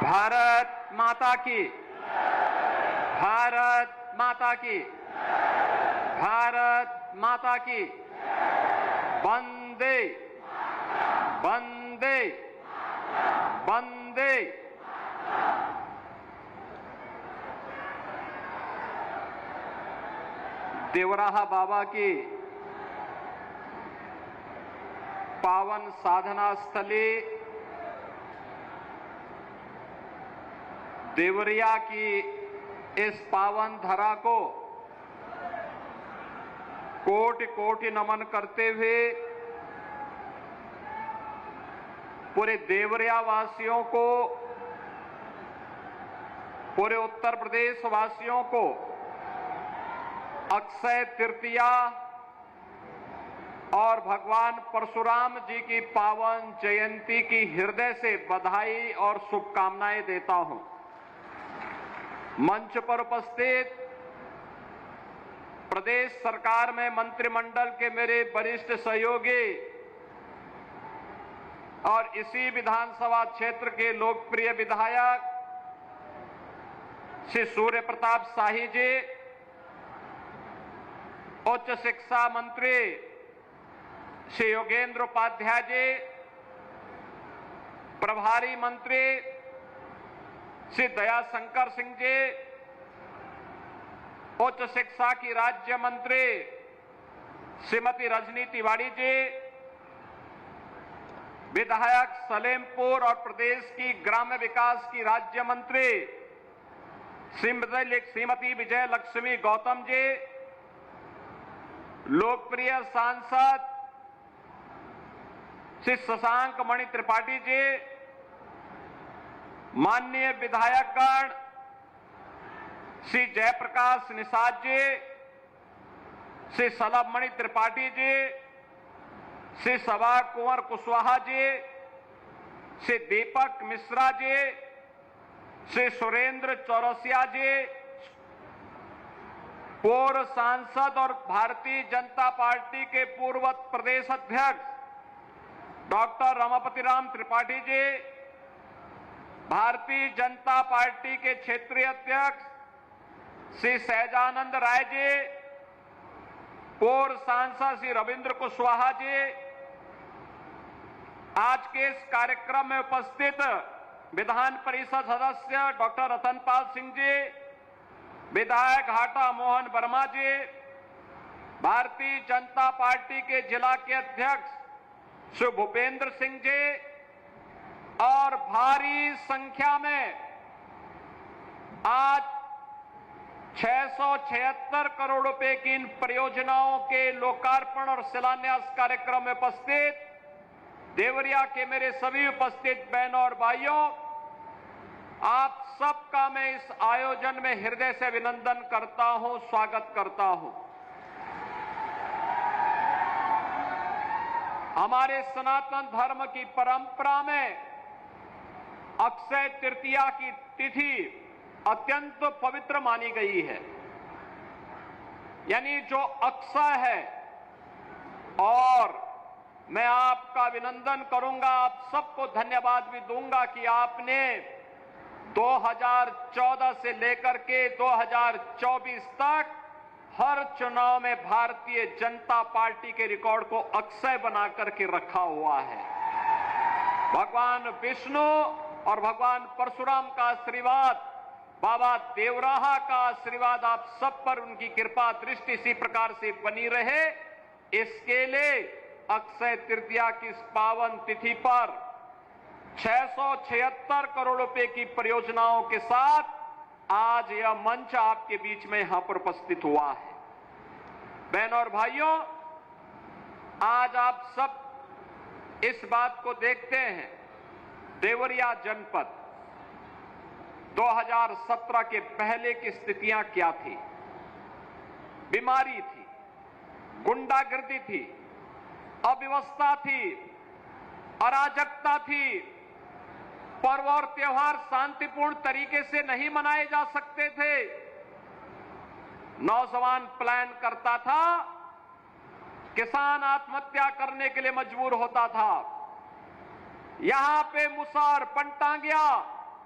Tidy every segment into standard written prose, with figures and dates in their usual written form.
भारत माता की, भारत माता की, भारत माता की। वंदे वंदे वंदे। देवराहा बाबा की पावन साधना स्थली देवरिया की इस पावन धरा को कोटि कोटि नमन करते हुए पूरे देवरिया वासियों को, पूरे उत्तर प्रदेश वासियों को अक्षय तृतीया और भगवान परशुराम जी की पावन जयंती की हृदय से बधाई और शुभकामनाएं देता हूं। मंच पर उपस्थित प्रदेश सरकार में मंत्रिमंडल के मेरे वरिष्ठ सहयोगी और इसी विधानसभा क्षेत्र के लोकप्रिय विधायक श्री सूर्य प्रताप शाही जी, उच्च शिक्षा मंत्री श्री योगेंद्र उपाध्याय जी, प्रभारी मंत्री श्री दयाशंकर सिंह जी, उच्च शिक्षा की राज्य मंत्री श्रीमती रजनी तिवारी जी, विधायक सलेमपुर और प्रदेश की ग्राम्य विकास की राज्य मंत्री श्रीमती विजय लक्ष्मी गौतम जी, लोकप्रिय सांसद श्री शशांक मणि त्रिपाठी जी, माननीय विधायकगण श्री जयप्रकाश निषाद जी, श्री सलभ मणि त्रिपाठी जी, श्री सभा कुंवर कुशवाहा जी, श्री दीपक मिश्रा जी, श्री सुरेंद्र चौरसिया जी, पूर्व सांसद और भारतीय जनता पार्टी के पूर्व प्रदेश अध्यक्ष डॉक्टर रमापति राम त्रिपाठी जी, भारतीय जनता पार्टी के क्षेत्रीय अध्यक्ष श्री सहजानंद राय जी, पूर्व सांसद श्री रविंद्र कुशवाहा जी, आज के इस कार्यक्रम में उपस्थित विधान परिषद सदस्य डॉक्टर रतनपाल सिंह जी, विधायक हाटा मोहन वर्मा जी, भारतीय जनता पार्टी के जिला के अध्यक्ष श्री भूपेंद्र सिंह जी और भारी संख्या में आज 676 करोड़ रुपए की इन परियोजनाओं के लोकार्पण और शिलान्यास कार्यक्रम में उपस्थित देवरिया के मेरे सभी उपस्थित बहनों और भाइयों, आप सबका मैं इस आयोजन में हृदय से अभिनंदन करता हूं, स्वागत करता हूं। हमारे सनातन धर्म की परंपरा में अक्षय तृतीया की तिथि अत्यंत पवित्र मानी गई है। यानी जो अक्षय है, और मैं आपका अभिनंदन करूंगा, आप सबको धन्यवाद भी दूंगा कि आपने 2014 से लेकर के 2024 तक हर चुनाव में भारतीय जनता पार्टी के रिकॉर्ड को अक्षय बना करके रखा हुआ है। भगवान विष्णु और भगवान परशुराम का आशीर्वाद, बाबा देवराहा का आशीर्वाद आप सब पर, उनकी कृपा दृष्टि इसी प्रकार से बनी रहे, इसके लिए अक्षय तृतीया की इस पावन तिथि पर 676 करोड़ रुपए की परियोजनाओं के साथ आज यह मंच आपके बीच में यहां पर उपस्थित हुआ है। बहनों और भाइयों, आज आप सब इस बात को देखते हैं, देवरिया जनपद 2017 के पहले की स्थितियां क्या थी। बीमारी थी, गुंडागर्दी थी, अव्यवस्था थी, अराजकता थी, पर्व और त्योहार शांतिपूर्ण तरीके से नहीं मनाए जा सकते थे। नौजवान प्लान करता था, किसान आत्महत्या करने के लिए मजबूर होता था। यहां पे मुसहर, पंटांगिया,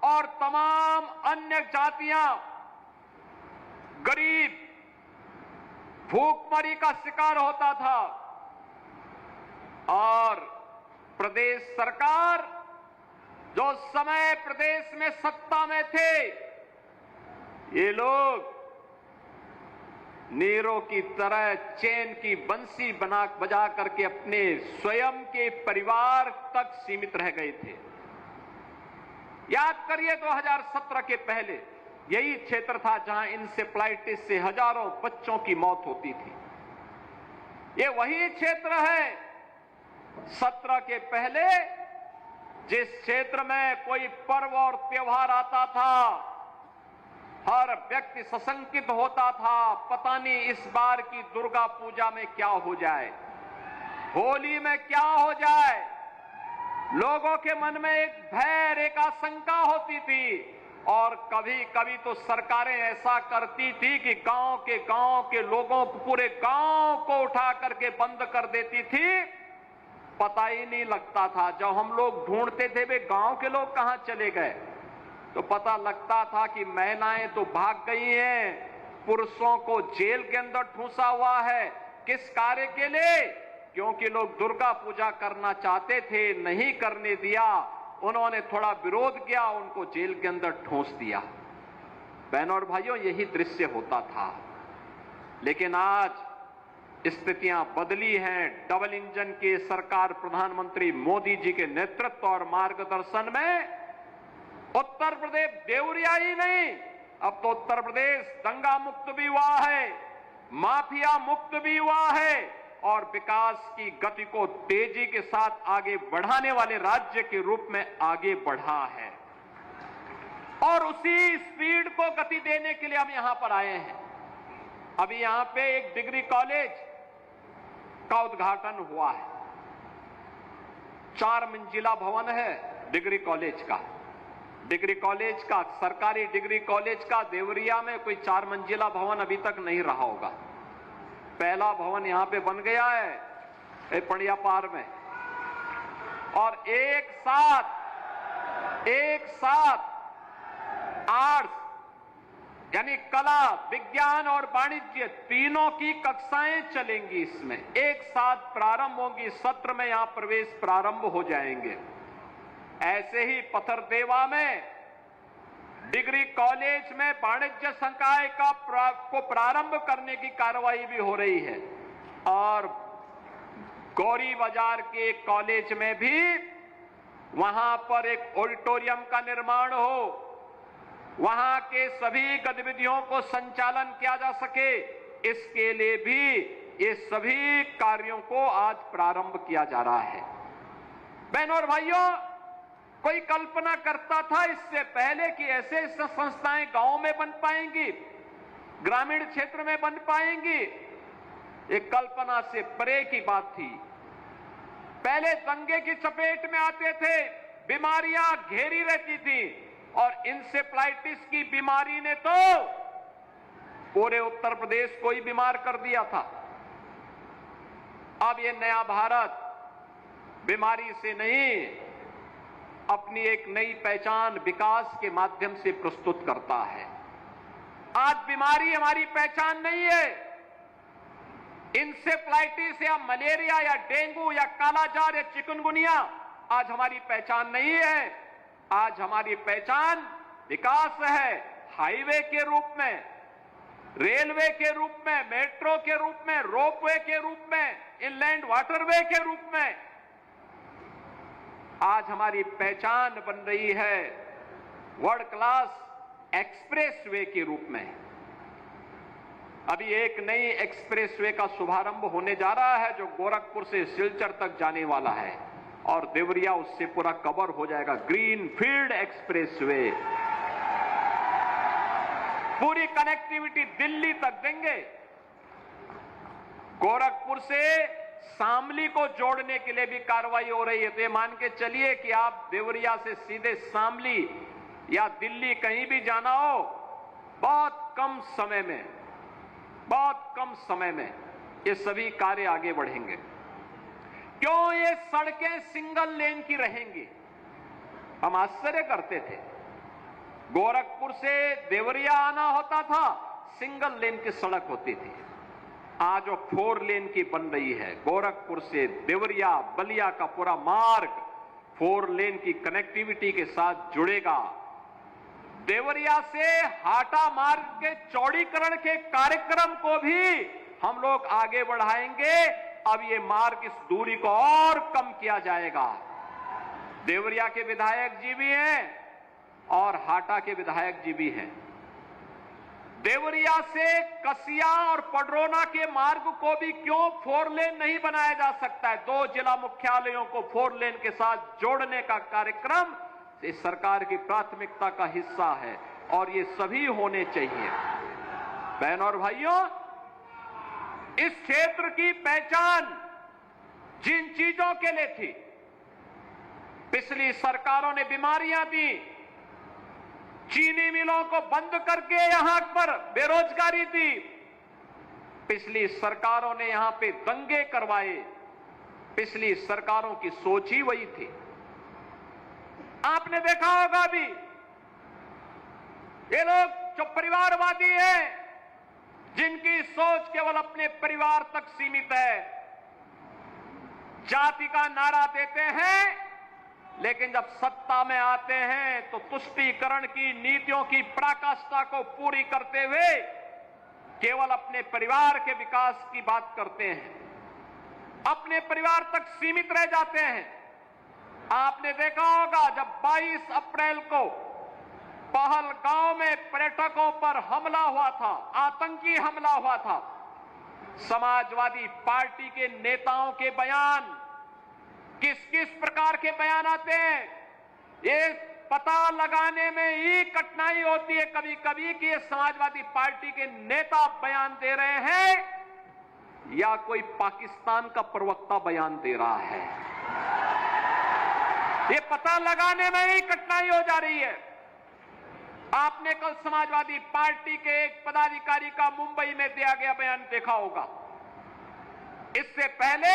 और तमाम अन्य जातियां गरीब भूखमरी का शिकार होता था और प्रदेश सरकार जो समय प्रदेश में सत्ता में थे, ये लोग नीरों की तरह चैन की बंसी बजा करके अपने स्वयं के परिवार तक सीमित रह गए थे। याद करिए 2017 के पहले यही क्षेत्र था जहां इंसेफ्लाइटिस से हजारों बच्चों की मौत होती थी। ये वही क्षेत्र है 17 के पहले जिस क्षेत्र में कोई पर्व और त्योहार आता था, हर व्यक्ति सशंकित होता था, पता नहीं इस बार की दुर्गा पूजा में क्या हो जाए, होली में क्या हो जाए। लोगों के मन में एक भय, एक आशंका होती थी और कभी कभी तो सरकारें ऐसा करती थी कि गांव के लोगों को, पूरे गांव को उठा करके बंद कर देती थी। पता ही नहीं लगता था। जब हम लोग ढूंढते थे वे गांव के लोग कहां चले गए, तो पता लगता था कि महिलाएं तो भाग गई हैं, पुरुषों को जेल के अंदर ठूंसा हुआ है। किस कार्य के लिए? क्योंकि लोग दुर्गा पूजा करना चाहते थे, नहीं करने दिया, उन्होंने थोड़ा विरोध किया, उनको जेल के अंदर ठूंस दिया। बहनों और भाइयों, यही दृश्य होता था। लेकिन आज स्थितियां बदली हैं। डबल इंजन की सरकार प्रधानमंत्री मोदी जी के नेतृत्व और मार्गदर्शन में उत्तर प्रदेश देवरिया ही नहीं, अब तो उत्तर प्रदेश दंगा मुक्त भी हुआ है, माफिया मुक्त भी हुआ है और विकास की गति को तेजी के साथ आगे बढ़ाने वाले राज्य के रूप में आगे बढ़ा है। और उसी स्पीड को गति देने के लिए हम यहां पर आए हैं। अभी यहां पे एक डिग्री कॉलेज का उद्घाटन हुआ है। 4 मंजिला भवन है डिग्री कॉलेज का। डिग्री कॉलेज का, सरकारी डिग्री कॉलेज का देवरिया में कोई 4 मंजिला भवन अभी तक नहीं रहा होगा। पहला भवन यहां पे बन गया है पड़िया पार में। और एक साथ आर्ट्स यानी कला, विज्ञान और वाणिज्य तीनों की कक्षाएं चलेंगी। इसमें एक साथ प्रारंभ होंगी, सत्र में यहां प्रवेश प्रारंभ हो जाएंगे। ऐसे ही पथरदेवा में डिग्री कॉलेज में वाणिज्य संकाय को प्रारंभ करने की कार्रवाई भी हो रही है। और गौरी बाजार के कॉलेज में भी वहां पर एक ऑडिटोरियम का निर्माण हो, वहां के सभी गतिविधियों को संचालन किया जा सके, इसके लिए भी ये सभी कार्यों को आज प्रारंभ किया जा रहा है। बहनों और भाइयों, कोई कल्पना करता था इससे पहले कि ऐसे संस्थाएं गांव में बन पाएंगी, ग्रामीण क्षेत्र में बन पाएंगी? एक कल्पना से परे की बात थी। पहले दंगे की चपेट में आते थे, बीमारियां घेरी रहती थी और इंसेफ्लाइटिस की बीमारी ने तो पूरे उत्तर प्रदेश को ही बीमार कर दिया था। अब ये नया भारत बीमारी से नहीं, अपनी एक नई पहचान विकास के माध्यम से प्रस्तुत करता है। आज बीमारी हमारी पहचान नहीं है। इंसेफ्लाइटिस या मलेरिया या डेंगू या कालाजार या चिकनगुनिया आज हमारी पहचान नहीं है। आज हमारी पहचान विकास है, हाईवे के रूप में, रेलवे के रूप में, मेट्रो के रूप में, रोपवे के रूप में, इनलैंड वाटरवे के रूप में। आज हमारी पहचान बन रही है वर्ल्ड क्लास एक्सप्रेसवे के रूप में। अभी एक नई एक्सप्रेसवे का शुभारंभ होने जा रहा है जो गोरखपुर से सिलचर तक जाने वाला है और देवरिया उससे पूरा कवर हो जाएगा। ग्रीन फील्ड एक्सप्रेसवे पूरी कनेक्टिविटी दिल्ली तक देंगे। गोरखपुर से शामली को जोड़ने के लिए भी कार्रवाई हो रही है। तो ये मान के चलिए कि आप देवरिया से सीधे शामली या दिल्ली कहीं भी जाना हो, बहुत कम समय में ये सभी कार्य आगे बढ़ेंगे। क्यों ये सड़कें सिंगल लेन की रहेंगी? हम आश्चर्य करते थे। गोरखपुर से देवरिया आना होता था, सिंगल लेन की सड़क होती थी। आज वो 4 लेन की बन रही है। गोरखपुर से देवरिया बलिया का पूरा मार्ग 4 लेन की कनेक्टिविटी के साथ जुड़ेगा। देवरिया से हाटा मार्ग के चौड़ीकरण के कार्यक्रम को भी हम लोग आगे बढ़ाएंगे। अब ये मार्ग इस दूरी को और कम किया जाएगा। देवरिया के विधायक जी भी हैं और हाटा के विधायक जी भी हैं। देवरिया से कसिया और पडरौना के मार्ग को भी क्यों 4 लेन नहीं बनाया जा सकता है? 2 जिला मुख्यालयों को 4 लेन के साथ जोड़ने का कार्यक्रम इस सरकार की प्राथमिकता का हिस्सा है और ये सभी होने चाहिए। बहनों और भाइयों, इस क्षेत्र की पहचान जिन चीजों के लिए थी, पिछली सरकारों ने बीमारियां दी, चीनी मिलों को बंद करके यहां पर बेरोजगारी दी, पिछली सरकारों ने यहां पे दंगे करवाए, पिछली सरकारों की सोच ही वही थी। आपने देखा होगा भी, ये लोग जो परिवारवादी हैं, जिनकी सोच केवल अपने परिवार तक सीमित है, जाति का नारा देते हैं, लेकिन जब सत्ता में आते हैं तो तुष्टीकरण की नीतियों की पराकाष्ठा को पूरी करते हुए केवल अपने परिवार के विकास की बात करते हैं, अपने परिवार तक सीमित रह जाते हैं। आपने देखा होगा जब 22 अप्रैल को पहलगांव में पर्यटकों पर हमला हुआ था, आतंकी हमला हुआ था, समाजवादी पार्टी के नेताओं के बयान किस किस प्रकार के बयान आते हैं, ये पता लगाने में ही कठिनाई होती है कभी कभी कि ये समाजवादी पार्टी के नेता बयान दे रहे हैं या कोई पाकिस्तान का प्रवक्ता बयान दे रहा है। ये पता लगाने में ही कठिनाई हो जा रही है। आपने कल समाजवादी पार्टी के एक पदाधिकारी का मुंबई में दिया गया बयान देखा होगा। इससे पहले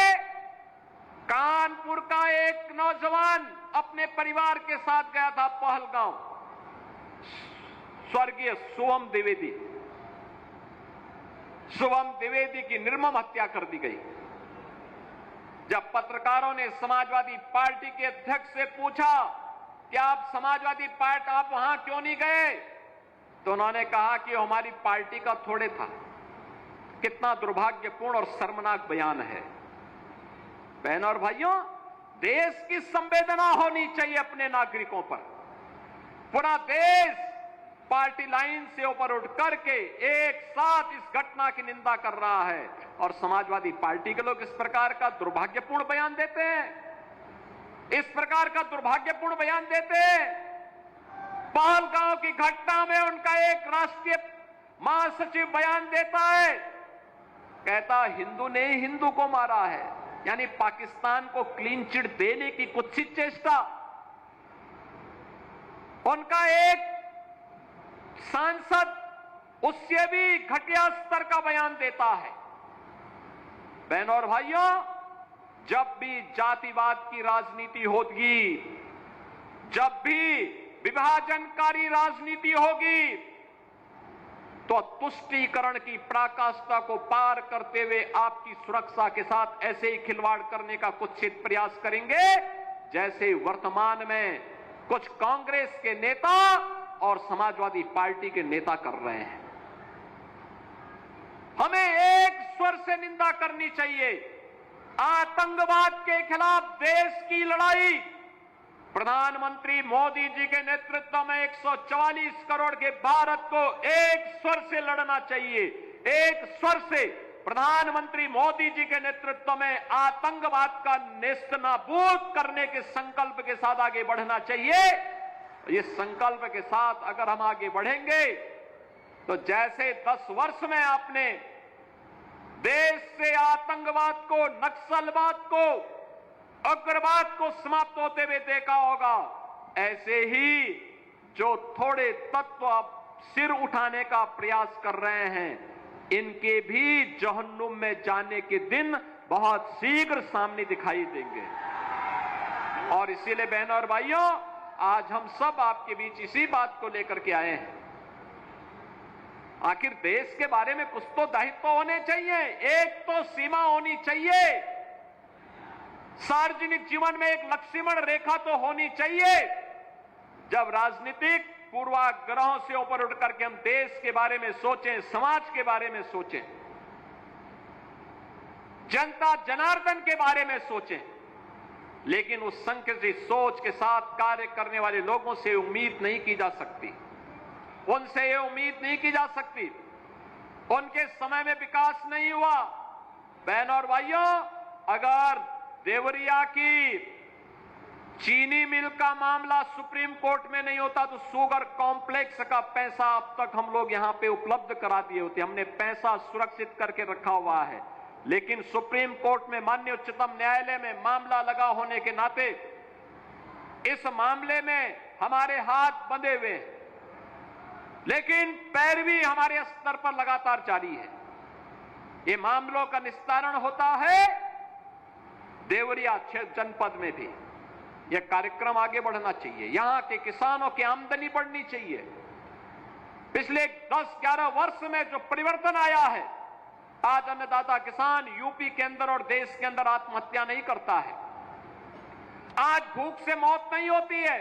कानपुर का एक नौजवान अपने परिवार के साथ गया था पहलगांव, स्वर्गीय शुभम द्विवेदी की निर्मम हत्या कर दी गई। जब पत्रकारों ने समाजवादी पार्टी के अध्यक्ष से पूछा कि आप समाजवादी पार्टी आप वहां क्यों नहीं गए, तो उन्होंने कहा कि हमारी पार्टी का थोड़े था। कितना दुर्भाग्यपूर्ण और शर्मनाक बयान है। बहनों और भाइयों, देश की संवेदना होनी चाहिए अपने नागरिकों पर। पूरा देश पार्टी लाइन से ऊपर उठ करके एक साथ इस घटना की निंदा कर रहा है और समाजवादी पार्टी के लोग इस प्रकार का दुर्भाग्यपूर्ण बयान देते हैं, इस प्रकार का दुर्भाग्यपूर्ण बयान देते हैं। पहलगांव की घटना में उनका एक राष्ट्रीय महासचिव बयान देता है, कहता हिंदू ने हिंदू को मारा है, यानी पाकिस्तान को क्लीन चिट देने की कुत्सित चेष्टा। उनका एक सांसद उससे भी घटिया स्तर का बयान देता है। बहनों और भाइयों, जब भी जातिवाद की राजनीति होगी, जब भी विभाजनकारी राजनीति होगी, तो तुष्टीकरण की पराकाष्ठा को पार करते हुए आपकी सुरक्षा के साथ ऐसे ही खिलवाड़ करने का कुत्सित प्रयास करेंगे जैसे वर्तमान में कुछ कांग्रेस के नेता और समाजवादी पार्टी के नेता कर रहे हैं। हमें एक स्वर से निंदा करनी चाहिए। आतंकवाद के खिलाफ देश की लड़ाई प्रधानमंत्री मोदी जी के नेतृत्व में 144 करोड़ के भारत को एक स्वर से लड़ना चाहिए। एक स्वर से प्रधानमंत्री मोदी जी के नेतृत्व में आतंकवाद का नेस्तनाबूद करने के संकल्प के साथ आगे बढ़ना चाहिए। इस संकल्प के साथ अगर हम आगे बढ़ेंगे तो जैसे 10 वर्ष में आपने देश से आतंकवाद को, नक्सलवाद को, उग्रवाद को समाप्त होते हुए देखा होगा, ऐसे ही जो थोड़े तत्व अब सिर उठाने का प्रयास कर रहे हैं, इनके भी जहन्नुम में जाने के दिन बहुत शीघ्र सामने दिखाई देंगे। और इसीलिए बहनों और भाइयों, आज हम सब आपके बीच इसी बात को लेकर के आए हैं। आखिर देश के बारे में कुछ तो दायित्व होने चाहिए, एक तो सीमा होनी चाहिए, सार्वजनिक जीवन में एक लक्ष्मण रेखा तो होनी चाहिए। जब राजनीतिक पूर्वाग्रहों से ऊपर उठ करके हम देश के बारे में सोचें, समाज के बारे में सोचें, जनता जनार्दन के बारे में सोचें, लेकिन उस संकुचित सोच के साथ कार्य करने वाले लोगों से उम्मीद नहीं की जा सकती, उनसे ये उम्मीद नहीं की जा सकती। उनके समय में विकास नहीं हुआ। बहनों और भाइयों, अगर देवरिया की चीनी मिल का मामला सुप्रीम कोर्ट में नहीं होता तो शुगर कॉम्प्लेक्स का पैसा अब तक हम लोग यहां पे उपलब्ध करा दिए होते। हमने पैसा सुरक्षित करके रखा हुआ है, लेकिन सुप्रीम कोर्ट में, माननीय उच्चतम न्यायालय में मामला लगा होने के नाते इस मामले में हमारे हाथ बंधे हुए हैं, लेकिन पैरवी हमारे स्तर पर लगातार जारी है। ये मामलों का निस्तारण होता है देवरिया जनपद में भी। यह कार्यक्रम आगे बढ़ना चाहिए, यहां के किसानों की आमदनी बढ़नी चाहिए। पिछले 10-11 वर्ष में जो परिवर्तन आया है, आज अन्नदाता किसान यूपी के अंदर और देश के अंदर आत्महत्या नहीं करता है, आज भूख से मौत नहीं होती है,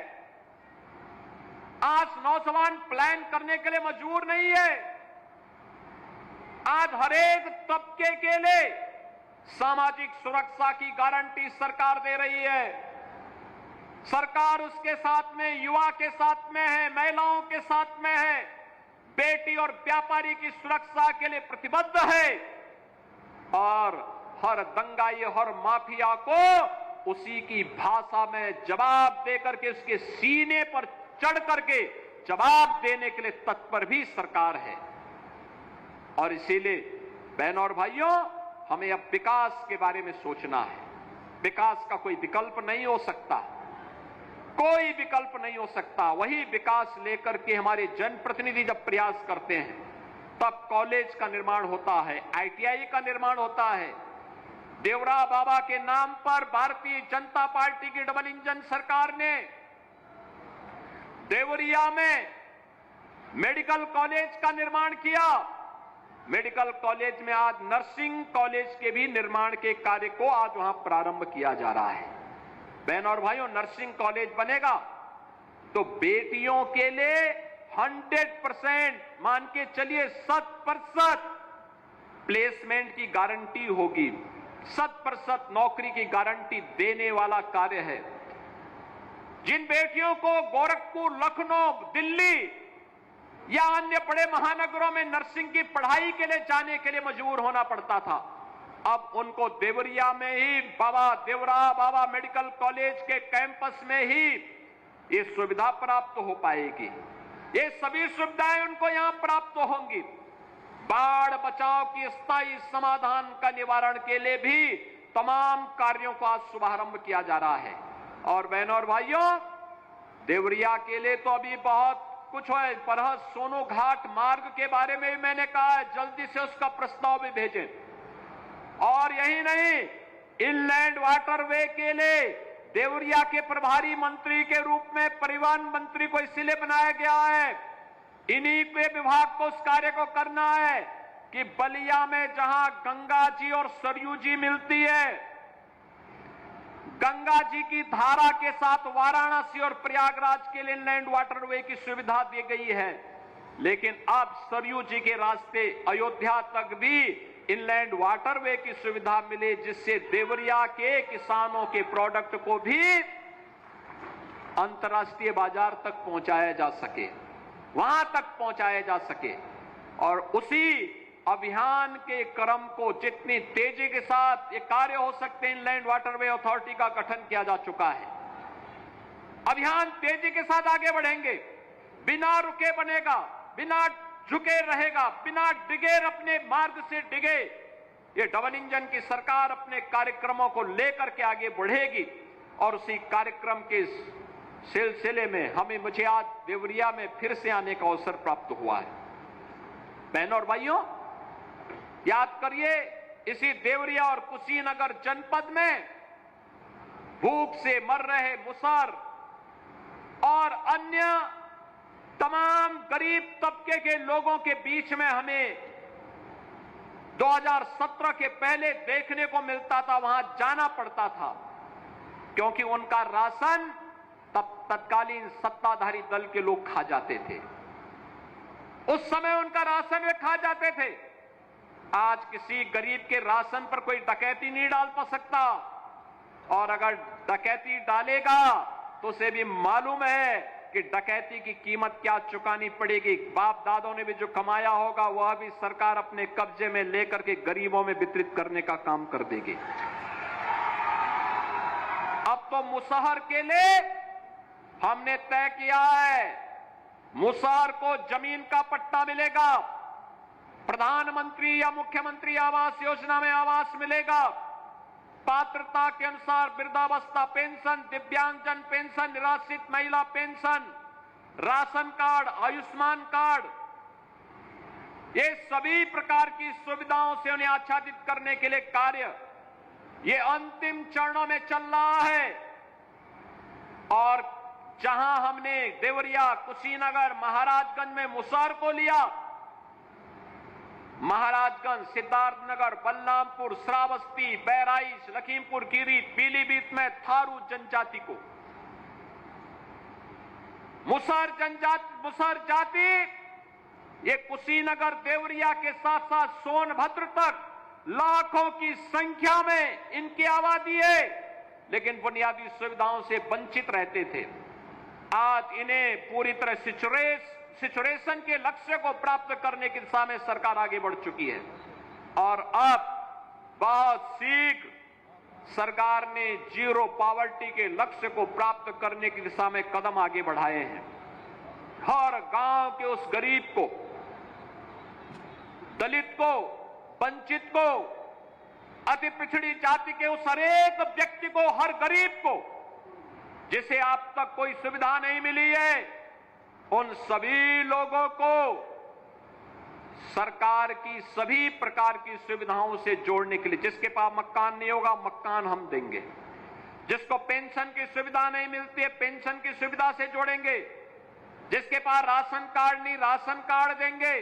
आज नौजवान प्लान करने के लिए मजबूर नहीं है, आज हर एक तबके के लिए सामाजिक सुरक्षा की गारंटी सरकार दे रही है। सरकार उसके साथ में, युवा के साथ में है, महिलाओं के साथ में है, बेटी और व्यापारी की सुरक्षा के लिए प्रतिबद्ध है और हर दंगाई और माफिया को उसी की भाषा में जवाब देकर के उसके सीने पर चढ़ करके जवाब देने के लिए तत्पर भी सरकार है। और इसीलिए बहनों और भाइयों, हमें अब विकास के बारे में सोचना है। विकास का कोई विकल्प नहीं हो सकता, कोई विकल्प नहीं हो सकता। वही विकास लेकर के हमारे जनप्रतिनिधि जब प्रयास करते हैं तब कॉलेज का निर्माण होता है, आईटीआई का निर्माण होता है। देवरा बाबा के नाम पर भारतीय जनता पार्टी की डबल इंजन सरकार ने देवरिया में मेडिकल कॉलेज का निर्माण किया। मेडिकल कॉलेज में आज नर्सिंग कॉलेज के भी निर्माण के कार्य को आज वहां प्रारंभ किया जा रहा है। बहनों और भाइयों, नर्सिंग कॉलेज बनेगा तो बेटियों के लिए 100%, मान के चलिए 100% प्लेसमेंट की गारंटी होगी, 100% नौकरी की गारंटी देने वाला कार्य है। जिन बेटियों को गोरखपुर, लखनऊ, दिल्ली या अन्य बड़े महानगरों में नर्सिंग की पढ़ाई के लिए जाने के लिए मजबूर होना पड़ता था, अब उनको देवरिया में ही देवरा बाबा मेडिकल कॉलेज के कैंपस में ही ये सुविधा प्राप्त हो पाएगी। ये सभी सुविधाएं उनको यहां प्राप्त होंगी। बाढ़ बचाव की स्थायी समाधान का निवारण के लिए भी तमाम कार्यों का आज शुभारंभ किया जा रहा है। और बहनों और भाइयों, देवरिया के लिए तो अभी बहुत कुछ है। परहत सोनू घाट मार्ग के बारे में भी मैंने कहा है, जल्दी से उसका प्रस्ताव भी भेजें। और यही नहीं, इनलैंड वाटरवे के लिए देवरिया के प्रभारी मंत्री के रूप में परिवहन मंत्री को इसलिए बनाया गया है, इन्हीं के विभाग को उस कार्य को करना है कि बलिया में जहां गंगा जी और सरयू जी मिलती है, गंगा जी की धारा के साथ वाराणसी और प्रयागराज के लिए इनलैंड वाटरवे की सुविधा दी गई है, लेकिन अब सरयू जी के रास्ते अयोध्या तक भी इनलैंड वाटरवे की सुविधा मिले, जिससे देवरिया के किसानों के प्रोडक्ट को भी अंतर्राष्ट्रीय बाजार तक पहुंचाया जा सके, वहां तक पहुंचाया जा सके। और उसी अभियान के क्रम को जितनी तेजी के साथ ये कार्य हो सकते हैं, इनलैंड वाटरवे अथॉरिटी का गठन किया जा चुका है। अभियान तेजी के साथ आगे बढ़ेंगे, बिना रुके बनेगा, बिना झुके रहेगा, बिना डिगे अपने मार्ग से डिगे। ये डबल इंजन की सरकार अपने कार्यक्रमों को लेकर के आगे बढ़ेगी और उसी कार्यक्रम के सिलसिले में मुझे आज देवरिया में फिर से आने का अवसर प्राप्त हुआ है। बहनों और भाइयों, याद करिए, इसी देवरिया और कुशीनगर जनपद में भूख से मर रहे मुसहर और अन्य तमाम गरीब तबके के लोगों के बीच में हमें 2017 के पहले देखने को मिलता था, वहां जाना पड़ता था, क्योंकि उनका राशन तब तत्कालीन सत्ताधारी दल के लोग खा जाते थे। उस समय उनका राशन वे खा जाते थे। आज किसी गरीब के राशन पर कोई डकैती नहीं डाल सकता, और अगर डकैती डालेगा तो उसे भी मालूम है कि डकैती की कीमत क्या चुकानी पड़ेगी। बाप दादों ने भी जो कमाया होगा वह भी सरकार अपने कब्जे में लेकर के गरीबों में वितरित करने का काम कर देगी। अब तो मुसहर के लिए हमने तय किया है, मुसहर को जमीन का पट्टा मिलेगा, प्रधानमंत्री या मुख्यमंत्री आवास योजना में आवास मिलेगा, पात्रता के अनुसार वृद्धावस्था पेंशन, दिव्यांगजन पेंशन, निराश्रित महिला pension, ration card, Ayushman card, ये सभी प्रकार की सुविधाओं से उन्हें आच्छादित करने के लिए कार्य ये अंतिम चरणों में चल रहा है। और जहां हमने देवरिया, कुशीनगर, महाराजगंज में मुसहर को लिया, महाराजगंज, सिद्धार्थनगर, बलरामपुर, श्रावस्ती, बहराइच, लखीमपुर खीरी, पीलीभीत में थारू जनजाति को मुसहर जाति ये कुशीनगर, देवरिया के साथ साथ सोनभद्र तक लाखों की संख्या में इनकी आबादी है, लेकिन बुनियादी सुविधाओं से वंचित रहते थे। आज इन्हें पूरी तरह सिचुएशन के लक्ष्य को प्राप्त करने की दिशा में सरकार आगे बढ़ चुकी है, और अब बहुत शीघ्र सरकार ने जीरो पॉवर्टी के लक्ष्य को प्राप्त करने की दिशा में कदम आगे बढ़ाए हैं। हर गांव के उस गरीब को, दलित को, वंचित को, अति पिछड़ी जाति के उस हरेक व्यक्ति को, हर गरीब को जिसे अब तक कोई सुविधा नहीं मिली है, उन सभी लोगों को सरकार की सभी प्रकार की सुविधाओं से जोड़ने के लिए, जिसके पास मकान नहीं होगा मकान हम देंगे, जिसको पेंशन की सुविधा नहीं मिलती है पेंशन की सुविधा से जोड़ेंगे, जिसके पास राशन कार्ड नहीं राशन कार्ड देंगे,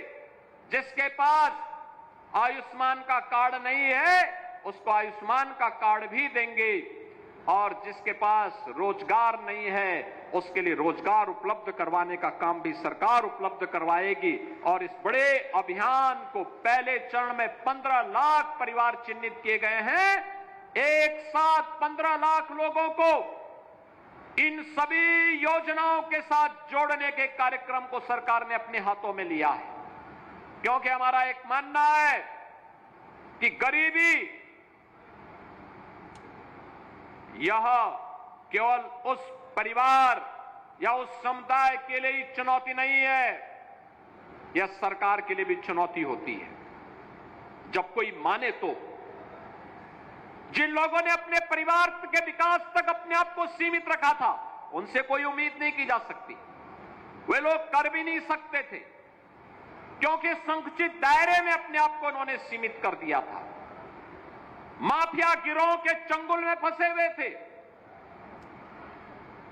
जिसके पास आयुष्मान का कार्ड नहीं है उसको आयुष्मान का कार्ड भी देंगे, और जिसके पास रोजगार नहीं है उसके लिए रोजगार उपलब्ध करवाने का काम भी सरकार उपलब्ध करवाएगी। और इस बड़े अभियान को पहले चरण में 15 लाख परिवार चिन्हित किए गए हैं। एक साथ 15 लाख लोगों को इन सभी योजनाओं के साथ जोड़ने के कार्यक्रम को सरकार ने अपने हाथों में लिया है, क्योंकि हमारा एक मानना है कि गरीबी यह केवल उस परिवार या उस समुदाय के लिए ही चुनौती नहीं है, यह सरकार के लिए भी चुनौती होती है। जब कोई माने तो जिन लोगों ने अपने परिवार के विकास तक अपने आप को सीमित रखा था उनसे कोई उम्मीद नहीं की जा सकती, वे लोग कर भी नहीं सकते थे, क्योंकि संकुचित दायरे में अपने आप को उन्होंने सीमित कर दिया था। माफिया गिरोह के चंगुल में फंसे हुए थे।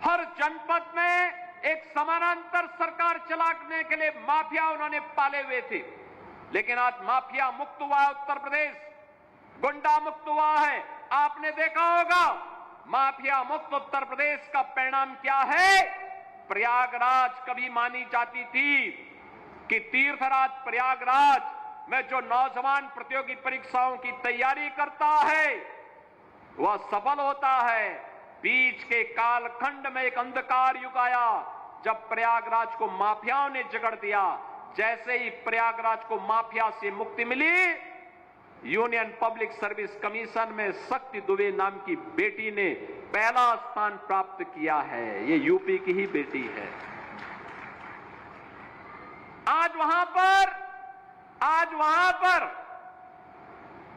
हर जनपद में एक समानांतर सरकार चलाने के लिए माफिया उन्होंने पाले हुए थे, लेकिन आज माफिया मुक्त हुआ है उत्तर प्रदेश, गुंडा मुक्त हुआ है। आपने देखा होगा माफिया मुक्त उत्तर प्रदेश का परिणाम क्या है। प्रयागराज कभी मानी जाती थी कि तीर्थराज प्रयागराज में जो नौजवान प्रतियोगी परीक्षाओं की तैयारी करता है वह सफल होता है। बीच के कालखंड में एक अंधकार युग आया जब प्रयागराज को माफियाओं ने जकड़ दिया। जैसे ही प्रयागराज को माफिया से मुक्ति मिली, यूनियन पब्लिक सर्विस कमीशन में शक्ति दुबे नाम की बेटी ने पहला स्थान प्राप्त किया है। ये यूपी की ही बेटी है। आज वहां पर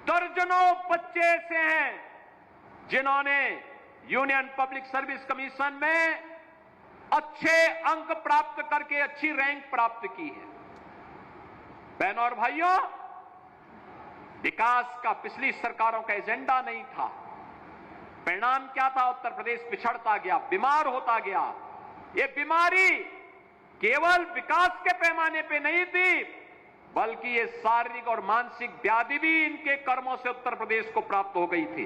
दर्जनों बच्चे ऐसे हैं जिन्होंने यूनियन पब्लिक सर्विस कमीशन में अच्छे अंक प्राप्त करके अच्छी रैंक प्राप्त की है। बहनों और भाइयों, विकास का पिछली सरकारों का एजेंडा नहीं था। परिणाम क्या था? उत्तर प्रदेश पिछड़ता गया, बीमार होता गया। ये बीमारी केवल विकास के पैमाने पे नहीं थी, बल्कि ये शारीरिक और मानसिक व्याधि भी इनके कर्मों से उत्तर प्रदेश को प्राप्त हो गई थी।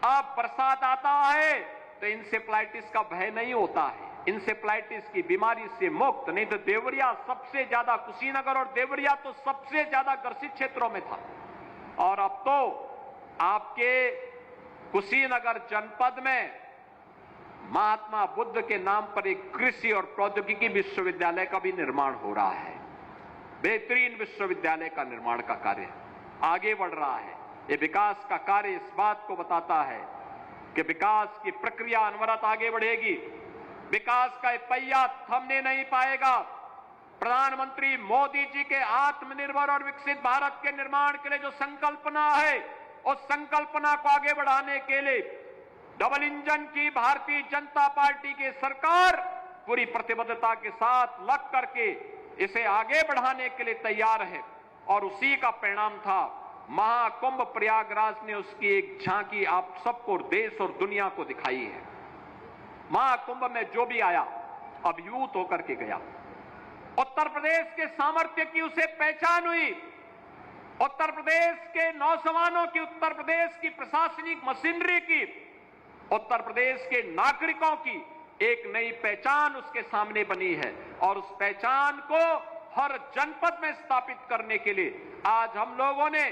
अब बरसात आता है तो इंसेफ्लाइटिस का भय नहीं होता है, इंसेफ्लाइटिस की बीमारी से मुक्त। नहीं तो देवरिया सबसे ज्यादा, कुशीनगर और देवरिया तो सबसे ज्यादा ग्रसित क्षेत्रों में था, और अब तो आपके कुशीनगर जनपद में महात्मा बुद्ध के नाम पर एक कृषि और प्रौद्योगिकी विश्वविद्यालय का भी निर्माण हो रहा है। बेहतरीन विश्वविद्यालय का निर्माण का कार्य आगे बढ़ रहा है। ये विकास का कार्य इस बात को बताता है कि विकास की प्रक्रिया अनवरत आगे बढ़ेगी। विकास का पहिया थमने नहीं पाएगा। प्रधानमंत्री मोदी जी के आत्मनिर्भर और विकसित भारत के निर्माण के लिए जो संकल्पना है, उस संकल्पना को आगे बढ़ाने के लिए डबल इंजन की भारतीय जनता पार्टी की सरकार पूरी प्रतिबद्धता के साथ लग करके इसे आगे बढ़ाने के लिए तैयार है। और उसी का परिणाम था महाकुंभ प्रयागराज ने उसकी एक झांकी आप सबको, देश और दुनिया को दिखाई है। महाकुंभ में जो भी आया अभिभूत होकर के गया। उत्तर प्रदेश के सामर्थ्य की उसे पहचान हुई, उत्तर प्रदेश के नौजवानों की, उत्तर प्रदेश की प्रशासनिक मशीनरी की, उत्तर प्रदेश के नागरिकों की एक नई पहचान उसके सामने बनी है। और उस पहचान को हर जनपद में स्थापित करने के लिए आज हम लोगों ने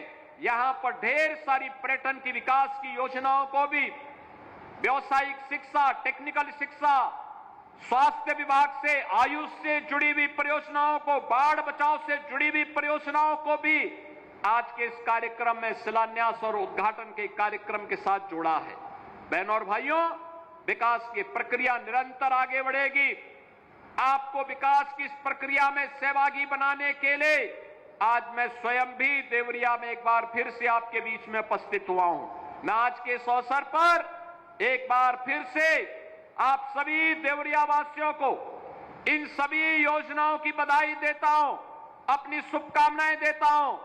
यहां पर ढेर सारी पर्यटन की विकास की योजनाओं को भी, व्यावसायिक शिक्षा, टेक्निकल शिक्षा, स्वास्थ्य विभाग से, आयुष से जुड़ी हुई परियोजनाओं को, बाढ़ बचाव से जुड़ी हुई परियोजनाओं को भी आज के इस कार्यक्रम में शिलान्यास और उद्घाटन के कार्यक्रम के साथ जोड़ा है। बहनों और भाइयों, विकास की प्रक्रिया निरंतर आगे बढ़ेगी। आपको विकास की इस प्रक्रिया में सहभागी बनाने के लिए आज मैं स्वयं भी देवरिया में एक बार फिर से आपके बीच में उपस्थित हुआ हूं। मैं आज के इस अवसर पर एक बार फिर से आप सभी देवरिया वासियों को इन सभी योजनाओं की बधाई देता हूं, अपनी शुभकामनाएं देता हूं।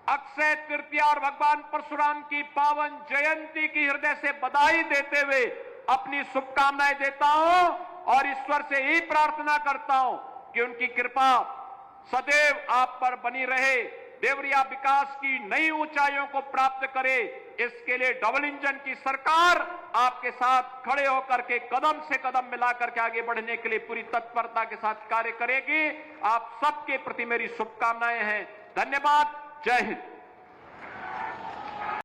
अक्षय तृतीया और भगवान परशुराम की पावन जयंती की हृदय से बधाई देते हुए अपनी शुभकामनाएं देता हूं और ईश्वर से ही प्रार्थना करता हूं कि उनकी कृपा सदैव आप पर बनी रहे, देवरिया विकास की नई ऊंचाइयों को प्राप्त करे। इसके लिए डबल इंजन की सरकार आपके साथ खड़े होकर के कदम से कदम मिलाकर के आगे बढ़ने के लिए पूरी तत्परता के साथ कार्य करेगी। आप सबके प्रति मेरी शुभकामनाएं हैं। धन्यवाद। जय हिंद।